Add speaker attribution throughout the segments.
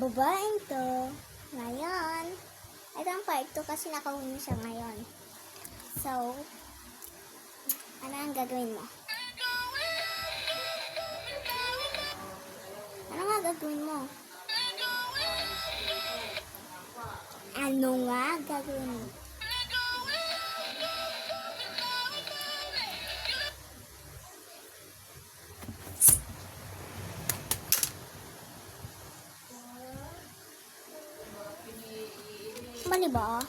Speaker 1: babaeng to, ngayon, ito ang part 2 kasi nakahuni siya ngayon. So, ano ang gagawin mo? Ano nga gagawin mo? Ano nga gagawin mo? Mali ba?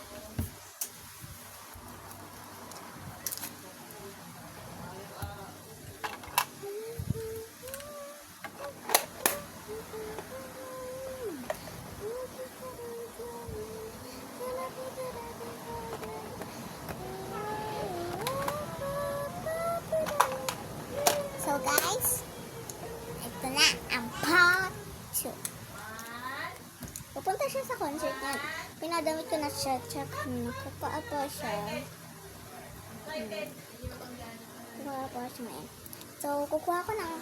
Speaker 1: So guys, ito na ang part 2. Pupunta siya sa concert niya. Pinadamit ko na siya. Tsaka nakapaa pa siya. Nakapaa pa siya ngayon. So, kukuha ko ng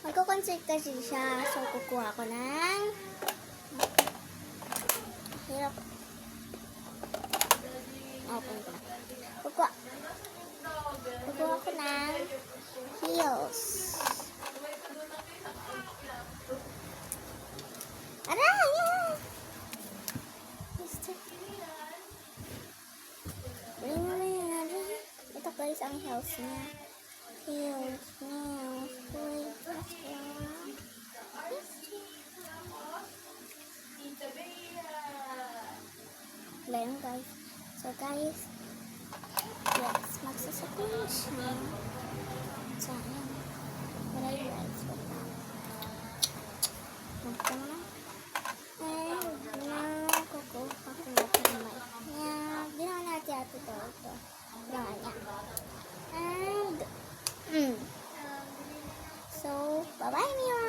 Speaker 1: magko-concert kasi siya. So, kukuha ko ng hirap. Open ko na. Kukuha ko ng heels. Aray! Ito guys ang heels niya. Heels. Wait, let's go. Wala yun guys. So guys, yes, magsasakay na siya. So, ayan. Wala yun guys. Magkang na. Ginawa natin ito. Ginawa niya. And, so, bye-bye, Mira!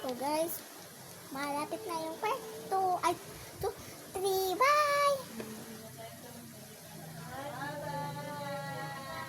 Speaker 1: So guys, malapit na yung part 2. Ay, 2, 3, bye!